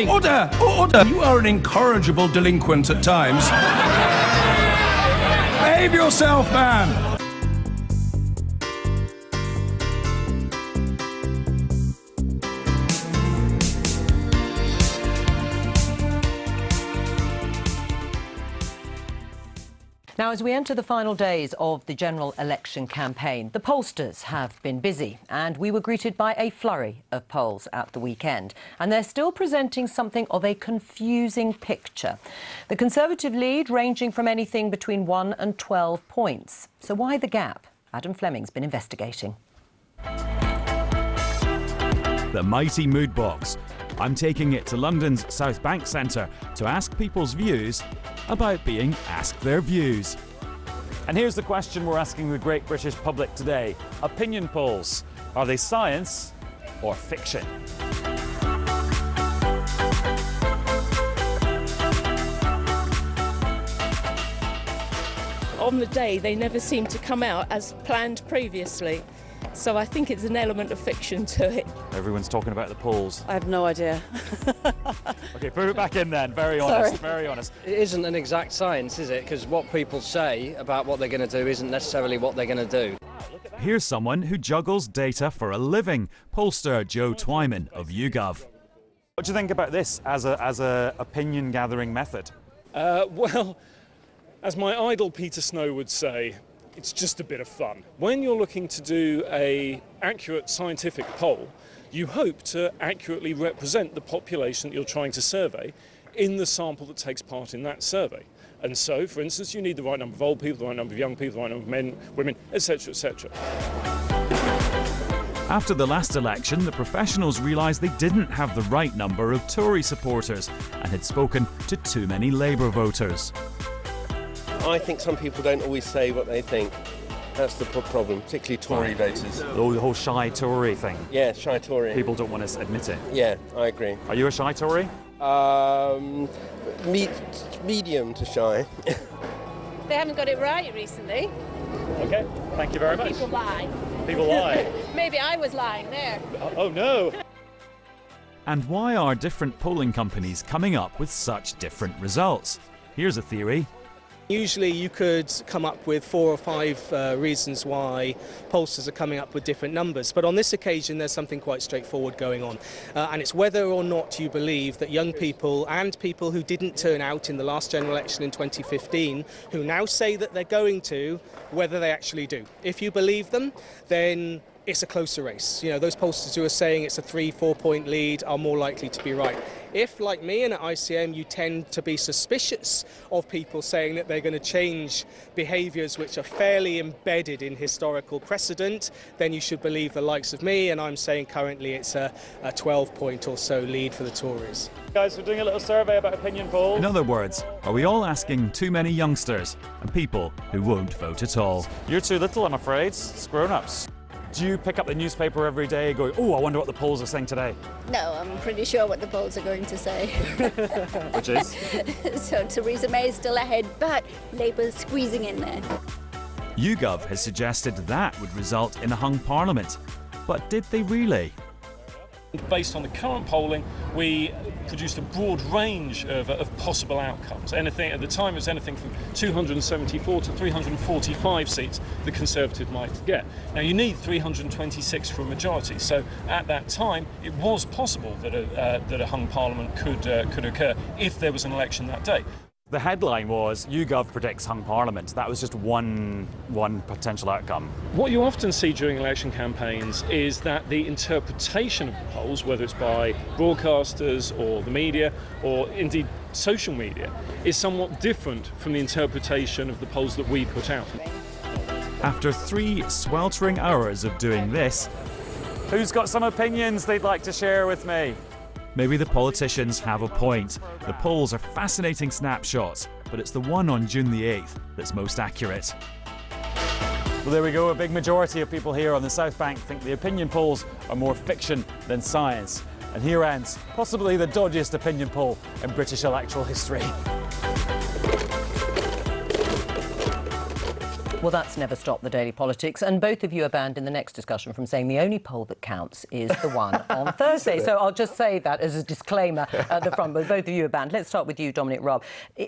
Order! Order! You are an incorrigible delinquent at times. Behave yourself, man! Now, as we enter the final days of the general election campaign, the pollsters have been busy, and we were greeted by a flurry of polls at the weekend. And they're still presenting something of a confusing picture. The Conservative lead ranging from anything between 1 and 12 points. So why the gap? Adam Fleming's been investigating. The mighty mood box. I'm taking it to London's South Bank Centre to ask people's views about being asked their views. And here's the question we're asking the great British public today. Opinion polls, are they science or fiction? On the day, they never seem to come out as planned previously. So I think it's an element of fiction to it. Everyone's talking about the polls. I have no idea. OK, put it back in then. Very honest, Sorry. very honest. It isn't an exact science, is it? Because what people say about what they're going to do isn't necessarily what they're going to do. Here's someone who juggles data for a living, pollster Joe Twyman of YouGov. What do you think about this as a opinion gathering method? Well, as my idol Peter Snow would say, it's just a bit of fun. When you're looking to do an accurate scientific poll, you hope to accurately represent the population that you're trying to survey in the sample that takes part in that survey. And so, for instance, you need the right number of old people, the right number of young people, the right number of men, women, etc., etc. After the last election, the professionals realised they didn't have the right number of Tory supporters and had spoken to too many Labour voters. I think some people don't always say what they think. That's the problem, particularly Tory voters. Oh, the whole shy Tory thing. Yeah, shy Tory. People don't want to admit it. Yeah, I agree. Are you a shy Tory? Medium to shy. They haven't got it right recently. OK, thank you very much. People lie. People lie. Maybe I was lying there. Oh no! And why are different polling companies coming up with such different results? Here's a theory. Usually you could come up with 4 or 5 reasons why pollsters are coming up with different numbers, but on this occasion there's something quite straightforward going on, and it's whether or not you believe that young people and people who didn't turn out in the last general election in 2015, who now say that they're going to, whether they actually do. If you believe them, then it's a closer race. You know, those pollsters who are saying it's a 3-4 point lead are more likely to be right. If, like me and at ICM, you tend to be suspicious of people saying that they're going to change behaviours which are fairly embedded in historical precedent, then you should believe the likes of me, and I'm saying currently it's a 12 point or so lead for the Tories. Guys, we're doing a little survey about opinion polls. In other words, are we all asking too many youngsters and people who won't vote at all? You're too little, I'm afraid. It's grown-ups. Do you pick up the newspaper every day going, oh, I wonder what the polls are saying today? No, I'm pretty sure what the polls are going to say. Which is? So Theresa May is still ahead, but Labour's squeezing in there. YouGov has suggested that would result in a hung parliament. But did they really? Based on the current polling, we produced a broad range of possible outcomes. Anything at the time, it was anything from 274 to 345 seats the Conservative might get. Now, you need 326 for a majority, so at that time it was possible that a hung parliament could occur if there was an election that day. The headline was, YouGov predicts hung parliament. That was just one potential outcome. What you often see during election campaigns is that the interpretation of the polls, whether it's by broadcasters or the media or indeed social media, is somewhat different from the interpretation of the polls that we put out. After 3 sweltering hours of doing this, who's got some opinions they'd like to share with me? Maybe the politicians have a point. The polls are fascinating snapshots, but it's the one on June the 8th that's most accurate. Well, there we go. A big majority of people here on the South Bank think the opinion polls are more fiction than science. And here ends possibly the dodgiest opinion poll in British electoral history. Well, that's never stopped the daily politics, and both of you are banned in the next discussion from saying the only poll that counts is the one on Thursday. So I'll just say that as a disclaimer at the front, but both of you are banned. Let's start with you, Dominic Raab.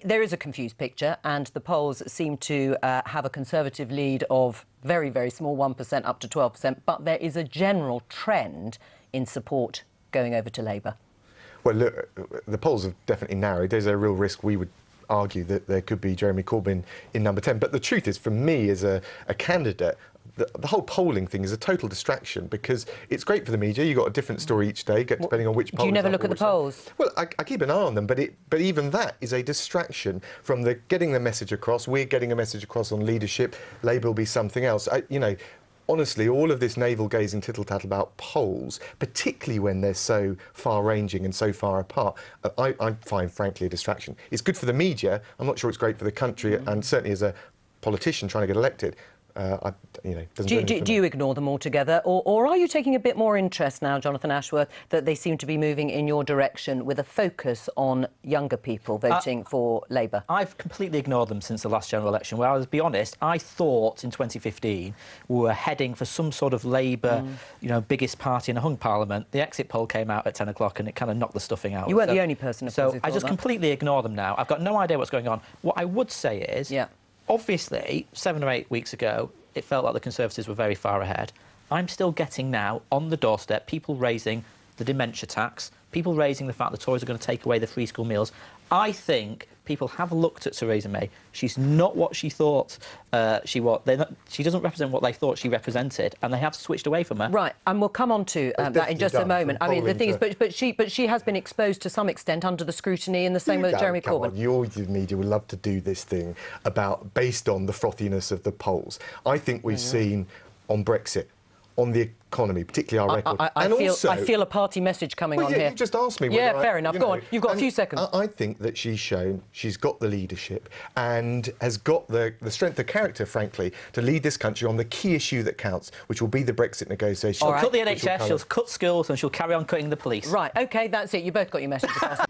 There is a confused picture, and the polls seem to have a Conservative lead of very, very small, 1% up to 12%, but there is a general trend in support going over to Labour. Well, look, the polls have definitely narrowed. There's a real risk, we would argue, that there could be Jeremy Corbyn in number 10. But the truth is, for me as a candidate, the whole polling thing is a total distraction, because it's great for the media. You've got a different story each day, depending on which poll. Do you never look at the polls? Well, I keep an eye on them, but even that is a distraction from getting the message across. We're getting a message across on leadership. Labour will be something else. Honestly, all of this navel-gazing tittle-tattle about polls, particularly when they're so far-ranging and so far apart, I find, frankly, a distraction. It's good for the media. I'm not sure it's great for the country, and certainly as a politician trying to get elected, do you ignore them altogether, or are you taking a bit more interest now, Jonathan Ashworth, that they seem to be moving in your direction with a focus on younger people voting for Labour? I've completely ignored them since the last general election, where, I'll be honest, I thought in 2015 we were heading for some sort of Labour, biggest party in a hung parliament. The exit poll came out at 10 o'clock and it kind of knocked the stuffing out. You weren't the only person. So I just completely ignore them now. I've got no idea what's going on. What I would say is, obviously, 7 or 8 weeks ago, it felt like the Conservatives were very far ahead. I'm still getting now, on the doorstep, people raising the dementia tax, people raising the fact the Tories are going to take away the free school meals. I think people have looked at Theresa May. She's not what she thought she was. She doesn't represent what they thought she represented, and they have switched away from her. Right, and we'll come on to that in just a moment. I mean, the thing is, but she has been exposed to some extent under the scrutiny in the same way that Jeremy Corbyn. Your media would love to do this thing based on the frothiness of the polls. I think we've seen on Brexit, on the economy, particularly our record. I feel a party message coming on here. You just asked me. Yeah, fair enough. Go on. You've got a few seconds. I think that she's shown she's got the leadership and has got the strength of character, frankly, to lead this country on the key issue that counts, which will be the Brexit negotiations. She'll cut the NHS, she'll cut schools, and she'll carry on cutting the police. Right, OK, that's it. You both got your message across.